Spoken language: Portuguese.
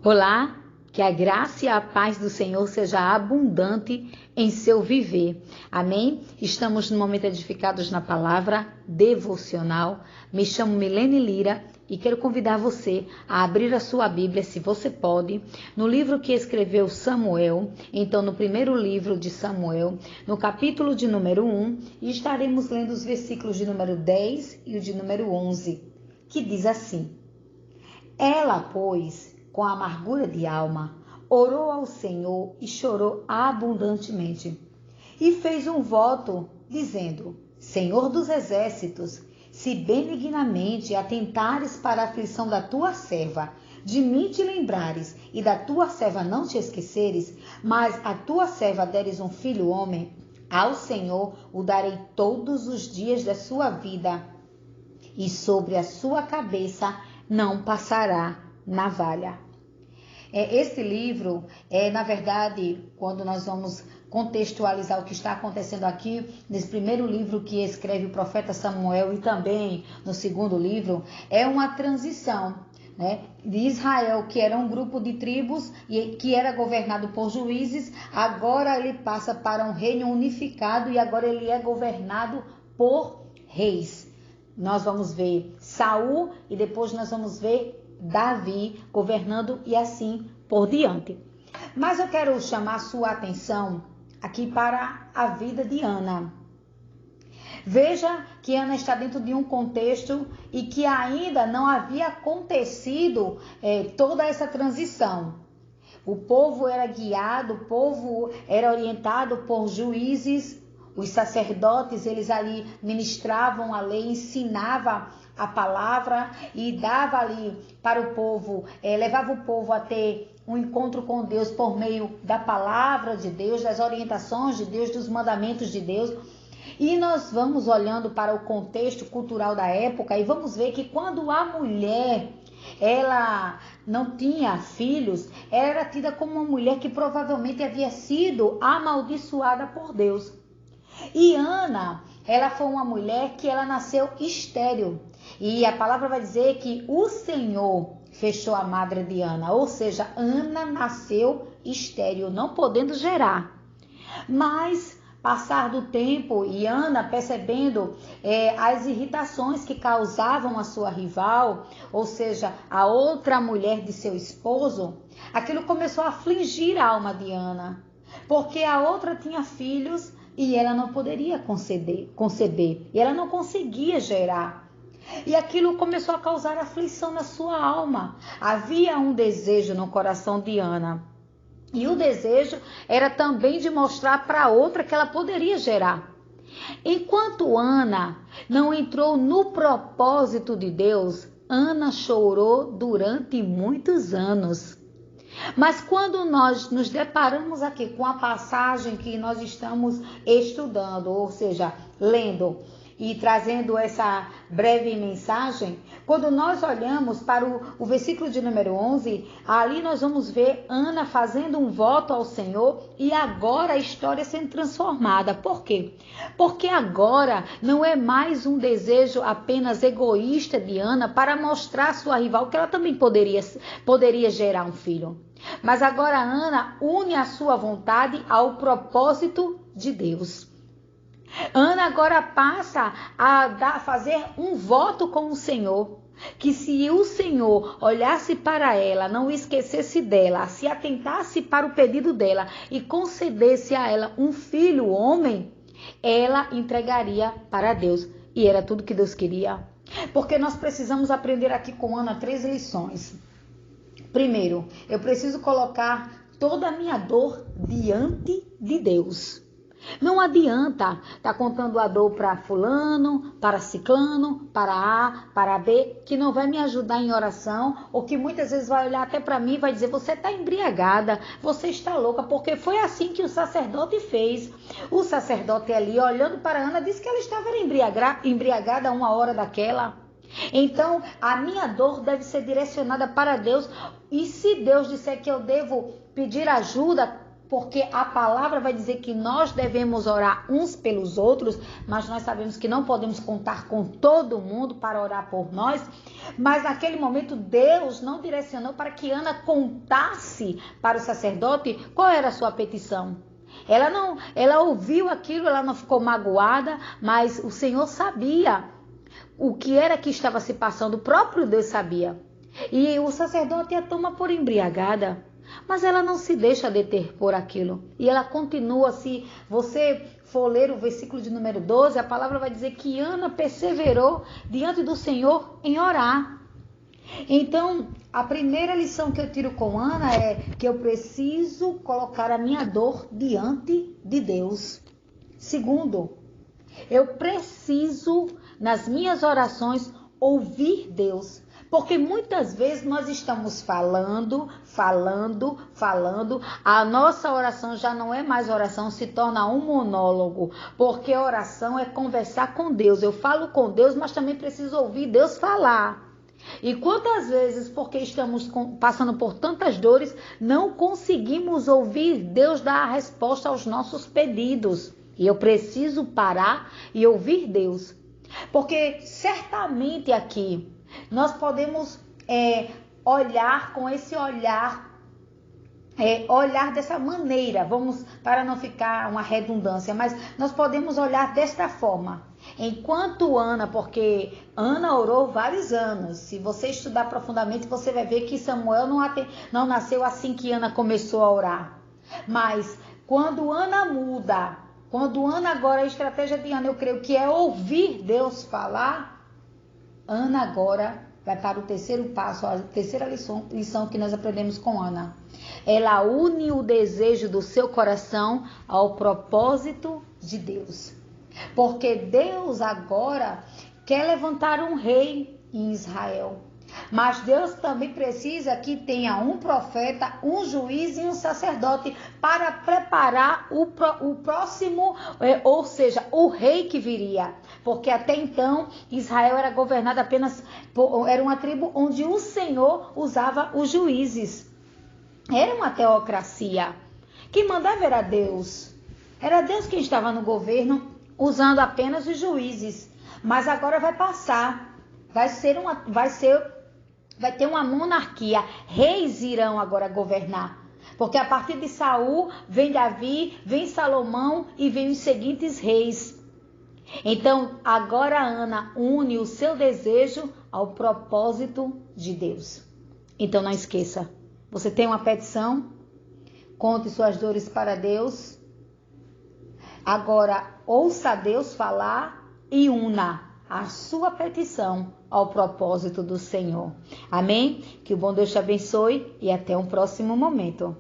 Olá, que a graça e a paz do Senhor seja abundante em seu viver. Amém? Estamos no momento edificados na palavra devocional. Me chamo Milene Lira e quero convidar você a abrir a sua Bíblia, se você pode, no livro que escreveu Samuel. Então, no primeiro livro de Samuel, no capítulo de número 1, e estaremos lendo os versículos de número 10 e o de número 11, que diz assim: Ela, pois, com amargura de alma, orou ao Senhor e chorou abundantemente. E fez um voto, dizendo: Senhor dos exércitos, se benignamente atentares para a aflição da tua serva, de mim te lembrares e da tua serva não te esqueceres, mas a tua serva deres um filho homem, ao Senhor o darei todos os dias da sua vida, e sobre a sua cabeça não passará navalha. Esse livro na verdade, quando nós vamos contextualizar o que está acontecendo aqui, nesse primeiro livro que escreve o profeta Samuel e também no segundo livro, é uma transição, né, de Israel, que era um grupo de tribos e que era governado por juízes, agora ele passa para um reino unificado e agora ele é governado por reis. Nós vamos ver Saul e depois nós vamos ver Davi governando e assim por diante. Mas eu quero chamar sua atenção aqui para a vida de Ana. Veja que Ana está dentro de um contexto e que ainda não havia acontecido toda essa transição. O povo era guiado, o povo era orientado por juízes. Os sacerdotes, eles ali ministravam a lei, ensinavam a palavra e dava ali para o povo, levava o povo a ter um encontro com Deus por meio da palavra de Deus, das orientações de Deus, dos mandamentos de Deus. E nós vamos olhando para o contexto cultural da época e vamos ver que quando a mulher ela não tinha filhos, ela era tida como uma mulher que provavelmente havia sido amaldiçoada por Deus. E Ana, ela foi uma mulher que ela nasceu estéril. E a palavra vai dizer que o Senhor fechou a madre de Ana. Ou seja, Ana nasceu estéril, não podendo gerar. Mas, passar do tempo e Ana percebendo as irritações que causavam a sua rival, ou seja, a outra mulher de seu esposo, aquilo começou a afligir a alma de Ana. Porque a outra tinha filhos e ela não poderia conceber, e ela não conseguia gerar. E aquilo começou a causar aflição na sua alma. Havia um desejo no coração de Ana. E o desejo era também de mostrar para a outra que ela poderia gerar. Enquanto Ana não entrou no propósito de Deus, Ana chorou durante muitos anos. Mas quando nós nos deparamos aqui com a passagem que nós estamos estudando, ou seja, lendo e trazendo essa breve mensagem, quando nós olhamos para o versículo de número 11, ali nós vamos ver Ana fazendo um voto ao Senhor e agora a história sendo transformada. Por quê? Porque agora não é mais um desejo apenas egoísta de Ana para mostrar à sua rival que ela também poderia gerar um filho. Mas agora Ana une a sua vontade ao propósito de Deus. Ana agora passa a fazer um voto com o Senhor, que se o Senhor olhasse para ela, não esquecesse dela, se atentasse para o pedido dela e concedesse a ela um filho homem, ela entregaria para Deus. E era tudo que Deus queria. Porque nós precisamos aprender aqui com Ana 3 lições. Primeiro, eu preciso colocar toda a minha dor diante de Deus. Não adianta estar contando a dor para fulano, para ciclano, para A, para B, que não vai me ajudar em oração, ou que muitas vezes vai olhar até para mim e vai dizer: você está embriagada, você está louca, porque foi assim que o sacerdote fez. O sacerdote ali, olhando para Ana, disse que ela estava embriagada a uma hora daquela. Então, a minha dor deve ser direcionada para Deus. E se Deus disser que eu devo pedir ajuda, porque a palavra vai dizer que nós devemos orar uns pelos outros, mas nós sabemos que não podemos contar com todo mundo para orar por nós. Mas naquele momento Deus não direcionou para que Ana contasse para o sacerdote qual era a sua petição. Ela ouviu aquilo, ela não ficou magoada, mas o Senhor sabia o que era que estava se passando, o próprio Deus sabia. E o sacerdote a toma por embriagada, mas ela não se deixa deter por aquilo. E ela continua, se você for ler o versículo de número 12, a palavra vai dizer que Ana perseverou diante do Senhor em orar. Então, a primeira lição que eu tiro com Ana é que eu preciso colocar a minha dor diante de Deus. Segundo, eu preciso, nas minhas orações, ouvir Deus. Porque muitas vezes nós estamos falando, a nossa oração já não é mais oração, se torna um monólogo. Porque oração é conversar com Deus. Eu falo com Deus, mas também preciso ouvir Deus falar. E quantas vezes, porque estamos passando por tantas dores, não conseguimos ouvir Deus dar a resposta aos nossos pedidos. E eu preciso parar e ouvir Deus. Porque certamente aqui nós podemos olhar com esse olhar dessa maneira, vamos, para não ficar uma redundância, mas nós podemos olhar desta forma. Enquanto Ana, porque Ana orou vários anos, se você estudar profundamente, você vai ver que Samuel não nasceu assim que Ana começou a orar. Mas quando Ana muda, quando Ana agora, a estratégia de Ana, eu creio que é ouvir Deus falar, Ana agora vai para o terceiro passo, a terceira lição que nós aprendemos com Ana. Ela une o desejo do seu coração ao propósito de Deus. Porque Deus agora quer levantar um rei em Israel. Mas Deus também precisa que tenha um profeta, um juiz e um sacerdote para preparar o próximo, ou seja, o rei que viria. Porque até então Israel era governada apenas era uma tribo onde o Senhor usava os juízes. Era uma teocracia. Quem mandava era Deus. Era Deus quem estava no governo, usando apenas os juízes. Mas agora vai passar. Vai ter uma monarquia. Reis irão agora governar. Porque a partir de Saul vem Davi, vem Salomão e vem os seguintes reis. Então, agora Ana une o seu desejo ao propósito de Deus. Então, não esqueça. Você tem uma petição? Conte suas dores para Deus. Agora, ouça Deus falar e una a sua petição ao propósito do Senhor. Amém? Que o bom Deus te abençoe e até um próximo momento.